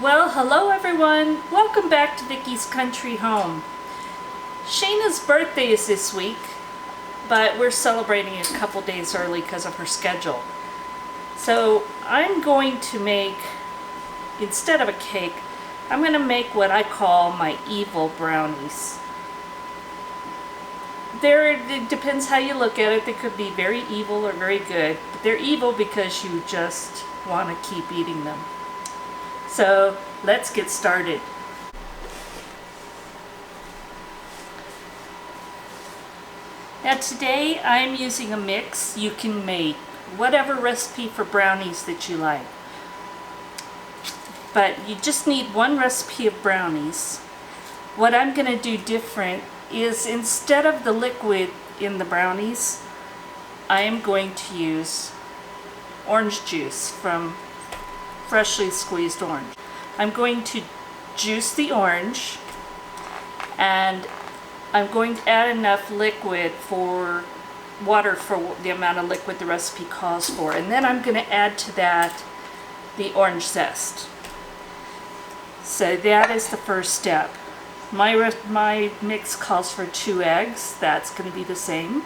Well, hello everyone. Welcome back to Vickie's Country Home. Shayna's birthday is this week, but we're celebrating a couple days early because of her schedule. So I'm going to make, instead of a cake, I'm going to make what I call my evil brownies. It depends how you look at it. They could be very evil or very good, but they're evil because you just want to keep eating them. So let's get started. Now today I'm using a mix. You can make whatever recipe for brownies that you like. But you just need one recipe of brownies. What I'm going to do different is instead of the liquid in the brownies, I am going to use orange juice from freshly squeezed orange. I'm going to juice the orange, and I'm going to add enough liquid for water for the amount of liquid the recipe calls for, and then I'm going to add to that the orange zest. So that is the first step. My mix calls for 2 eggs. That's going to be the same,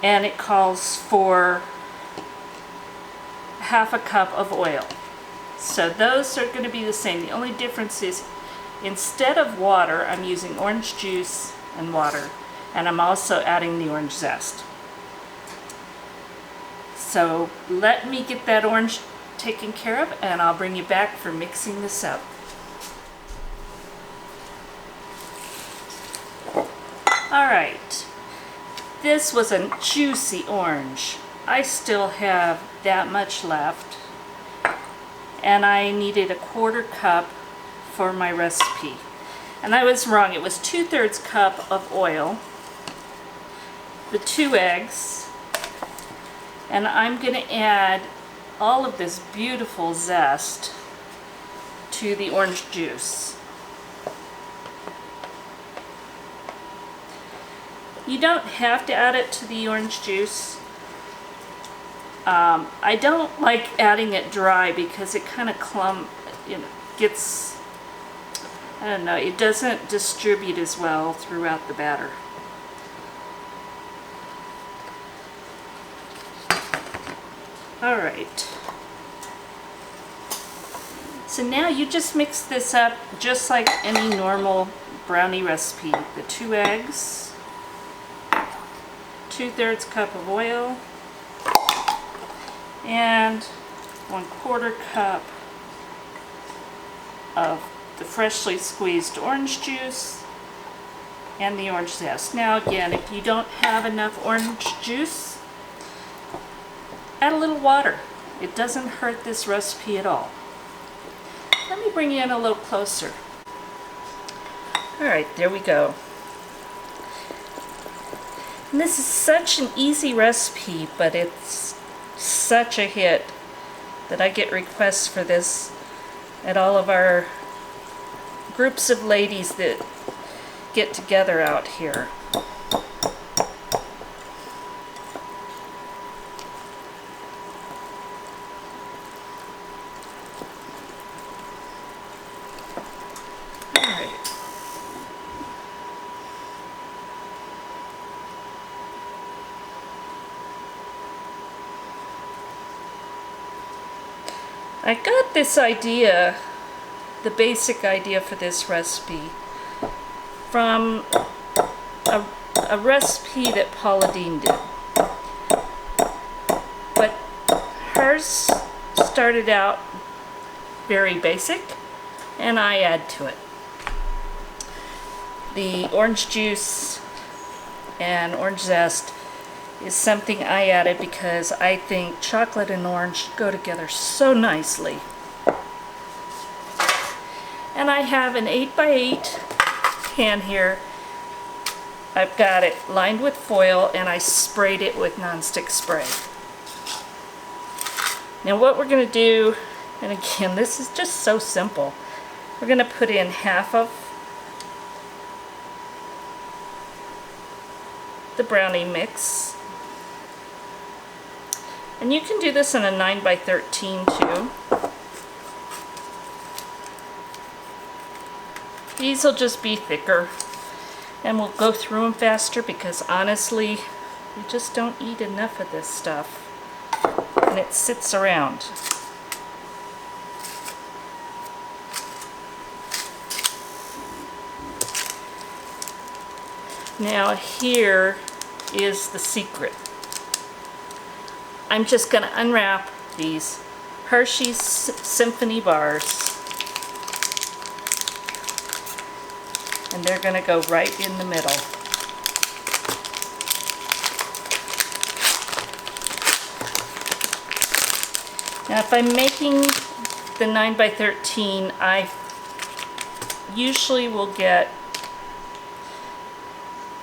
and it calls for half a cup of oil. So those are going to be the same. The only difference is instead of water, I'm using orange juice and water, and I'm also adding the orange zest. So let me get that orange taken care of, and I'll bring you back for mixing this up. Alright, this was a juicy orange. I still have that much left, and I needed a 1/4 cup for my recipe. And I was wrong, it was 2/3 cup of oil, the 2 eggs, and I'm going to add all of this beautiful zest to the orange juice. You don't have to add it to the orange juice. I don't like adding it dry because it kind of gets, I don't know, it doesn't distribute as well throughout the batter. Alright. So now you just mix this up just like any normal brownie recipe. The 2 eggs, 2/3 cup of oil, and 1/4 cup of the freshly squeezed orange juice and the orange zest. Now again, if you don't have enough orange juice, add a little water. It doesn't hurt this recipe at all. Let me bring you in a little closer. Alright, there we go. And this is such an easy recipe, but it's such a hit that I get requests for this at all of our groups of ladies that get together out here. I got this idea, the basic idea for this recipe, from a recipe that Paula Deen did. But hers started out very basic, and I add to it. The orange juice and orange zest is something I added because I think chocolate and orange go together so nicely. And I have an 8x8 pan here. I've got it lined with foil, and I sprayed it with nonstick spray. Now what we're going to do, and again this is just so simple, we're going to put in half of the brownie mix. And you can do this in a 9x13 too. These will just be thicker, and we'll go through them faster because honestly, we just don't eat enough of this stuff, and it sits around. Now here is the secret. I'm just going to unwrap these Hershey's Symphony bars, and they're going to go right in the middle. Now if I'm making the 9x13, I usually will get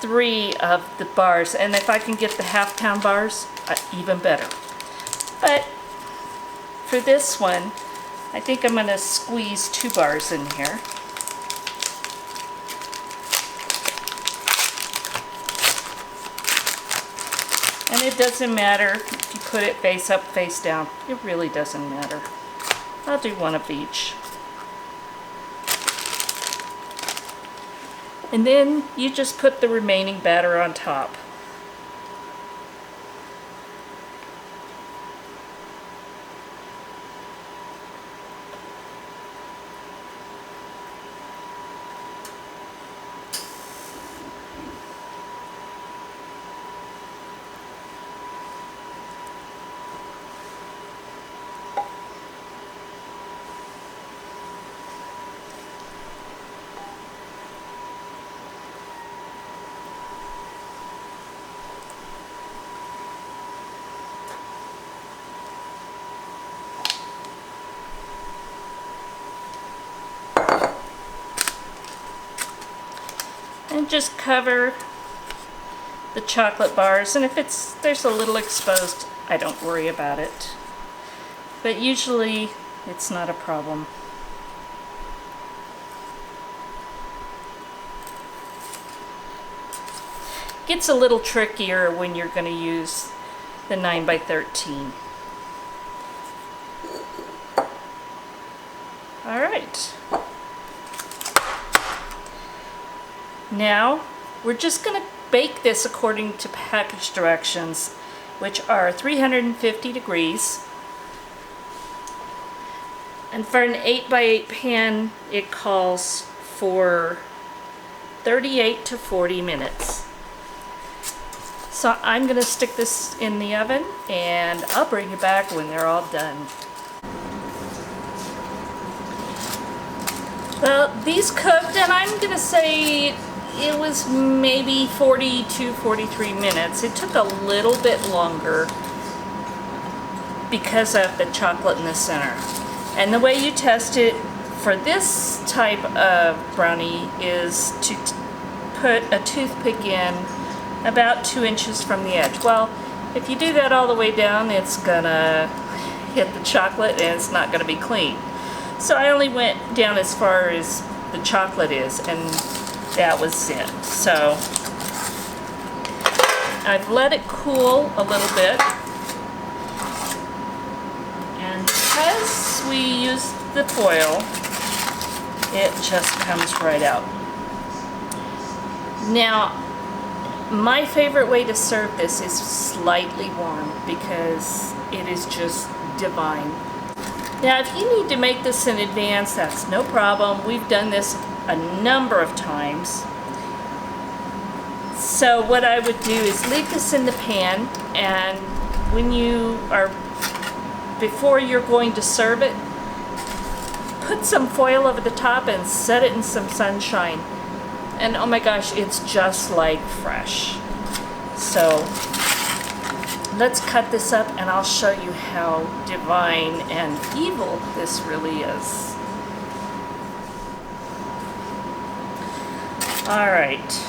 3 of the bars, and if I can get the half-pound bars, even better. But for this one, I think I'm going to squeeze 2 bars in here. And it doesn't matter if you put it face up, face down. It really doesn't matter. I'll do 1 of each. And then you just put the remaining batter on top. And just cover the chocolate bars, and if there's a little exposed, I don't worry about it. But usually it's not a problem. Gets a little trickier when you're going to use the 9x13. All right. Now, we're just going to bake this according to package directions, which are 350 degrees. And for an 8x8 pan, it calls for 38 to 40 minutes. So I'm going to stick this in the oven, and I'll bring you back when they're all done. Well, these cooked, and I'm going to say it was maybe 40 to 43 minutes. It took a little bit longer because of the chocolate in the center. And the way you test it for this type of brownie is to put a toothpick in about 2 inches from the edge. Well, if you do that all the way down, it's gonna hit the chocolate and it's not gonna be clean. So I only went down as far as the chocolate is, and that was it. So I've let it cool a little bit, and because we used the foil, it just comes right out. Now, my favorite way to serve this is slightly warm because it is just divine. Now, if you need to make this in advance, that's no problem. We've done this a number of times. So what I would do is leave this in the pan, and when you are, before you're going to serve it, put some foil over the top and set it in some sunshine. And oh my gosh, it's just like fresh. So let's cut this up and I'll show you how divine and evil this really is. All right.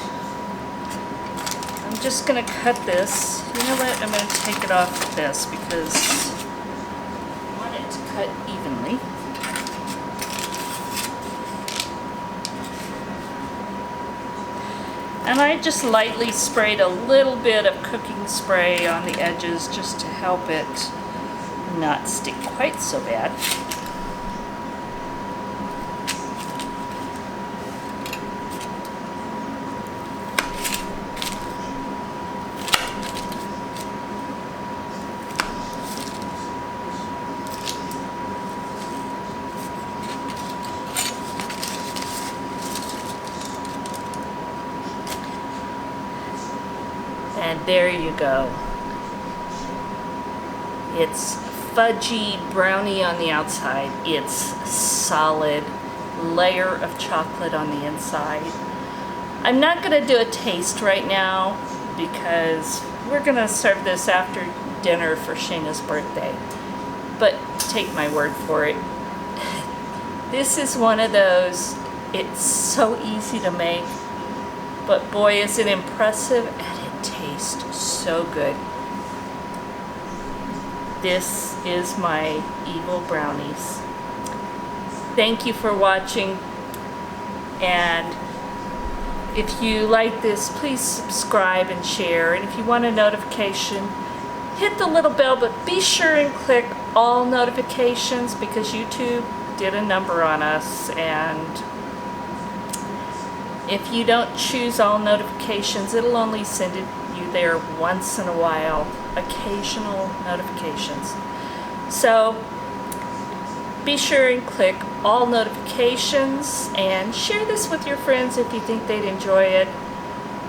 I'm just gonna cut this. You know what? I'm gonna take it off this because I want it to cut evenly. And I just lightly sprayed a little bit of cooking spray on the edges just to help it not stick quite so bad. There you go. It's fudgy brownie on the outside. It's solid layer of chocolate on the inside. I'm not going to do a taste right now because we're going to serve this after dinner for Shayna's birthday. But take my word for it. This is one of those, it's so easy to make, but boy is it impressive and it tastes so good. This is my evil brownies. Thank you for watching, and if you like this, please subscribe and share, and if you want a notification, hit the little bell, but be sure and click all notifications because YouTube did a number on us, and if you don't choose all notifications, it'll only send you there once in a while, occasional notifications. So be sure and click all notifications and share this with your friends if you think they'd enjoy it,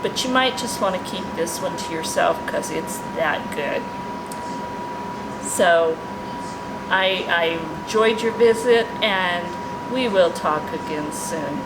but you might just want to keep this one to yourself because it's that good. So I enjoyed your visit, and we will talk again soon.